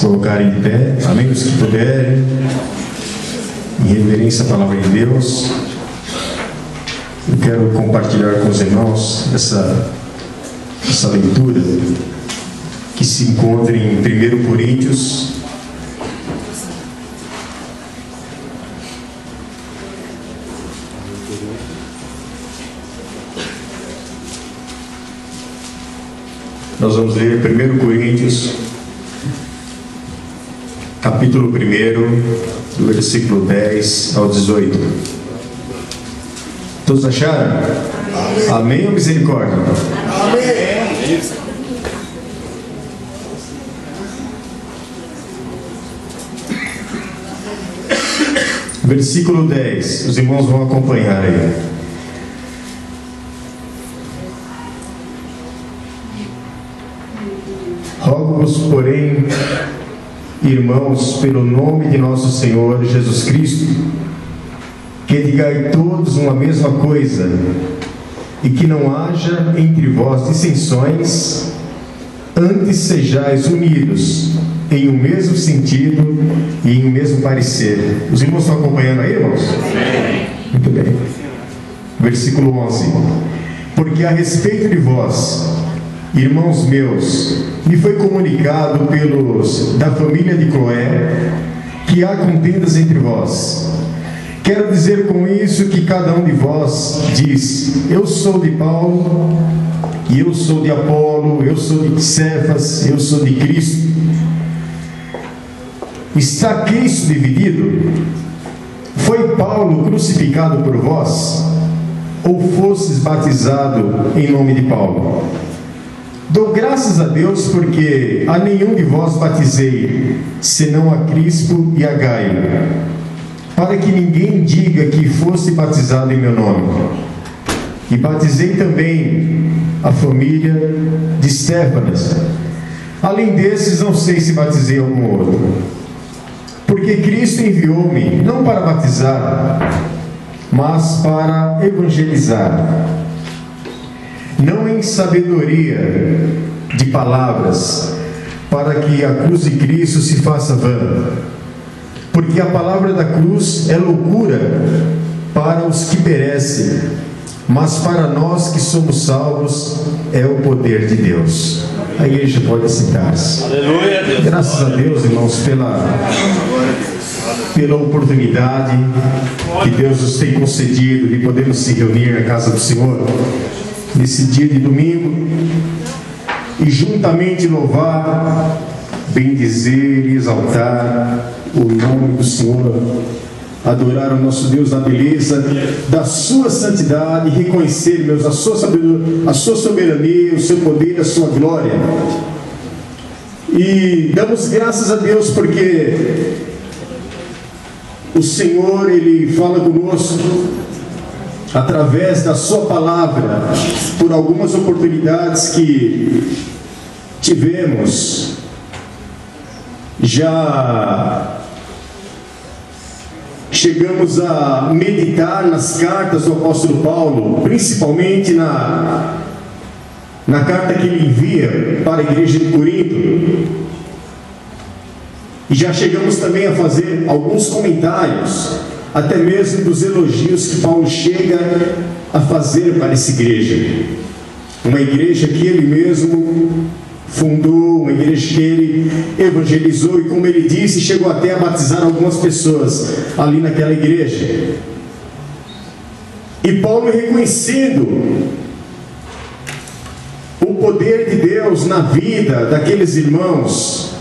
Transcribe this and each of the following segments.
colocarem de pé, amém? Os que puderem, em reverência à palavra de Deus. Eu quero compartilhar com os irmãos essa leitura que se encontra em 1 Coríntios, nós vamos ler 1 Coríntios, capítulo 1, do versículo 10 ao 18. Todos acharam? Amém, amém ou misericórdia? Amém. Versículo 10, os irmãos vão acompanhar aí. Rogo-vos, porém, irmãos, pelo nome de nosso Senhor Jesus Cristo, que digai todos uma mesma coisa, e que não haja entre vós dissensões, antes sejais unidos em um mesmo sentido e em um mesmo parecer. Os irmãos estão acompanhando aí, irmãos? Muito bem. Versículo 11. Porque a respeito de vós, irmãos meus, me foi comunicado pelos da família de Cloé que há contendas entre vós. Quero dizer com isso que cada um de vós diz: eu sou de Paulo, e eu sou de Apolo, eu sou de Cefas, eu sou de Cristo. Está Cristo dividido? Foi Paulo crucificado por vós? Ou fostes batizado em nome de Paulo? Dou graças a Deus porque a nenhum de vós batizei, senão a Crispo e a Gaio, para que ninguém diga que fosse batizado em meu nome. E batizei também a família de Estéfanas. Além desses, não sei se batizei algum outro. Porque Cristo enviou-me, não para batizar, mas para evangelizar. Não em sabedoria de palavras, para que a cruz de Cristo se faça vã. Porque a palavra da cruz é loucura para os que perecem, mas para nós que somos salvos é o poder de Deus. A igreja pode sentar-se. Aleluia, Deus. Graças a Deus, irmãos, pela oportunidade que Deus nos tem concedido de podermos se reunir na casa do Senhor nesse dia de domingo e juntamente louvar, bendizer e exaltar o nome do Senhor, adorar o nosso Deus na beleza da sua santidade e reconhecer, meus, a sua soberania, o seu poder, a sua glória. E damos graças a Deus porque o Senhor, Ele fala conosco através da sua palavra, por algumas oportunidades que tivemos. Já chegamos a meditar nas cartas do apóstolo Paulo, principalmente na carta que ele envia para a igreja de Corinto. E já chegamos também a fazer alguns comentários, até mesmo dos elogios que Paulo chega a fazer para essa igreja. Uma igreja que ele mesmo fundou, uma igreja que ele evangelizou e, como ele disse, chegou até a batizar algumas pessoas ali naquela igreja. E Paulo, reconhecendo o poder de Deus na vida daqueles irmãos,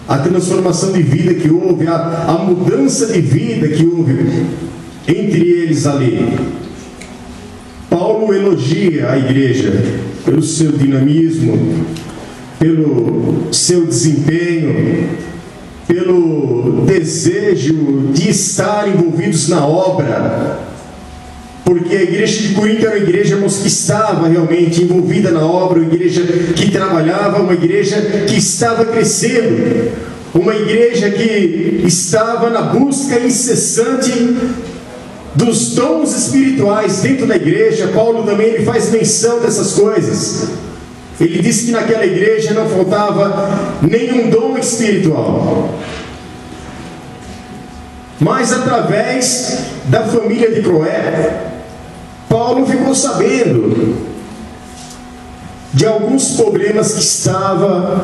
a transformação de vida que houve, a mudança de vida que houve entre eles ali, Paulo elogia a igreja pelo seu dinamismo, pelo seu desempenho, pelo desejo de estar envolvidos na obra, porque a igreja de Corinto era uma igreja, irmãos, que estava realmente envolvida na obra, uma igreja que trabalhava, uma igreja que estava crescendo, uma igreja que estava na busca incessante dos dons espirituais dentro da igreja. Paulo também ele faz menção dessas coisas. Ele disse que naquela igreja não faltava nenhum dom espiritual. Mas através da família de Cloé, Paulo ficou sabendo de alguns problemas que estavam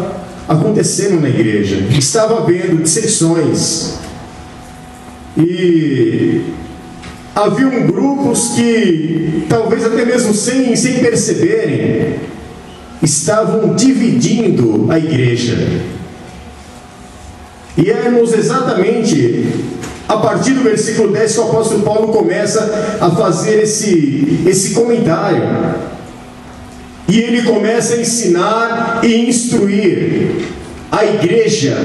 acontecendo na igreja. Estava havendo dissensões. E haviam grupos que, talvez até mesmo sem perceberem, estavam dividindo a igreja. E irmãos, exatamente a partir do versículo 10 que o apóstolo Paulo começa a fazer esse comentário. E ele começa a ensinar e instruir a igreja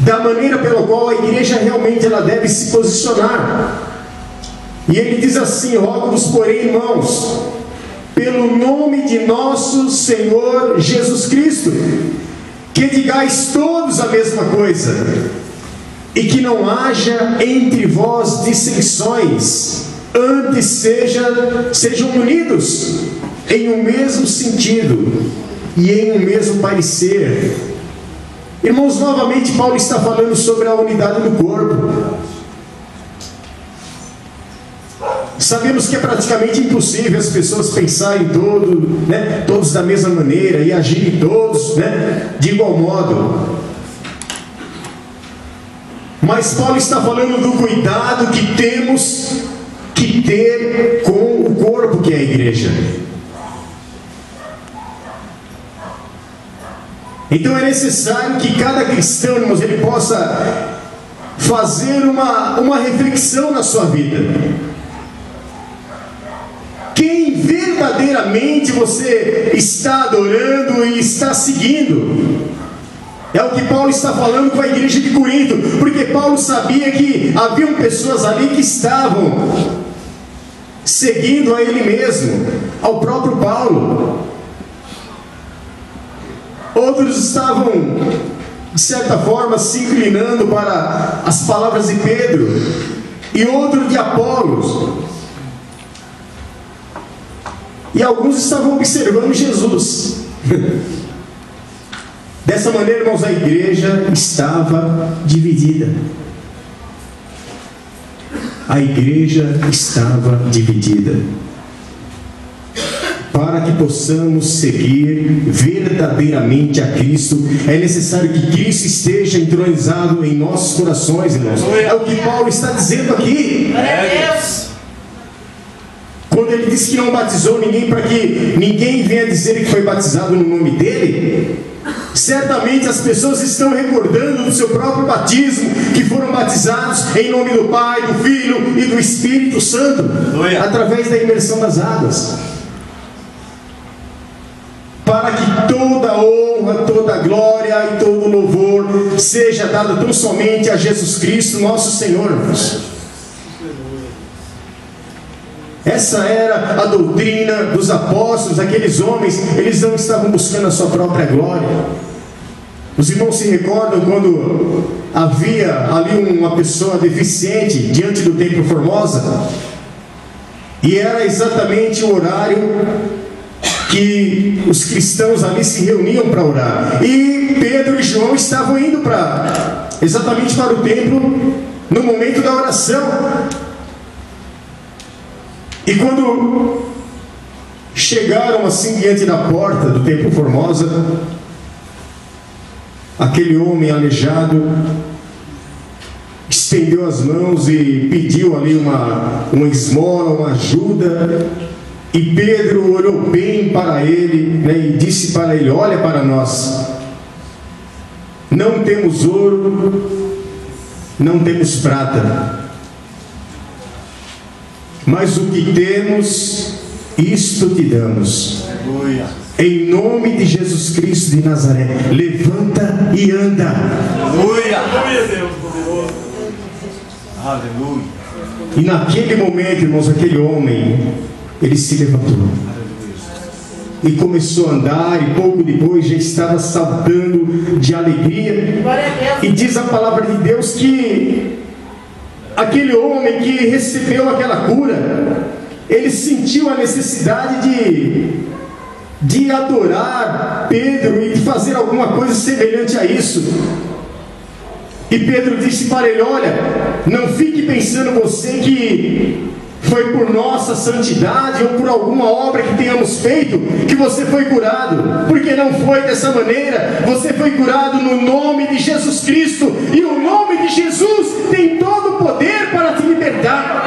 da maneira pela qual a igreja realmente ela deve se posicionar. E ele diz assim: rogo-vos, porém, irmãos, pelo nome de nosso Senhor Jesus Cristo, que digais todos a mesma coisa, e que não haja entre vós dissensões, antes sejam unidos em um mesmo sentido e em um mesmo parecer. Irmãos, novamente Paulo está falando sobre a unidade do corpo. Sabemos que é praticamente impossível as pessoas pensarem todos da mesma maneira e agirem todos de igual modo. Mas Paulo está falando do cuidado que temos que ter com o corpo que é a igreja. Então é necessário que cada cristão, irmãos, ele possa fazer uma reflexão na sua vida. Quem verdadeiramente você está adorando e está seguindo? É o que Paulo está falando com a igreja de Corinto, porque Paulo sabia que haviam pessoas ali que estavam seguindo a ele mesmo, ao próprio Paulo. Outros estavam, de certa forma, se inclinando para as palavras de Pedro, e outro de Apolos. E alguns estavam observando Jesus. Dessa maneira, irmãos, a igreja estava dividida. A igreja estava dividida. Para que possamos seguir verdadeiramente a Cristo, é necessário que Cristo esteja entronizado em nossos corações, irmãos. É o que Paulo está dizendo aqui. Quando ele disse que não batizou ninguém, para que ninguém venha dizer que foi batizado no nome dele, certamente as pessoas estão recordando do seu próprio batismo, que foram batizados em nome do Pai, do Filho e do Espírito Santo, através da imersão das águas. Para que toda honra, toda glória e todo louvor seja dado tão somente a Jesus Cristo, nosso Senhor. Essa era a doutrina dos apóstolos. Aqueles homens, eles não estavam buscando a sua própria glória. Os irmãos se recordam quando havia ali uma pessoa deficiente diante do templo Formosa, e era exatamente o horário que os cristãos ali se reuniam para orar, e Pedro e João estavam indo exatamente para o templo no momento da oração. E quando chegaram assim diante da porta do templo Formosa, aquele homem aleijado estendeu as mãos e pediu ali uma esmola, uma ajuda. E Pedro olhou bem para ele, e disse para ele: olha para nós, não temos ouro, não temos prata, mas o que temos, isto te damos. Em nome de Jesus Cristo de Nazaré, levanta e anda. Aleluia. Aleluia. E naquele momento, irmãos, aquele homem, ele se levantou e começou a andar, e pouco depois já estava saltando de alegria. E diz a palavra de Deus que aquele homem que recebeu aquela cura, ele sentiu a necessidade de adorar Pedro e de fazer alguma coisa semelhante a isso. E Pedro disse para ele: olha, não fique pensando você que foi por nossa santidade ou por alguma obra que tenhamos feito que você foi curado, porque não foi dessa maneira. Você foi curado no nome de Jesus Cristo, e o nome de Jesus tem todo o poder para te libertar.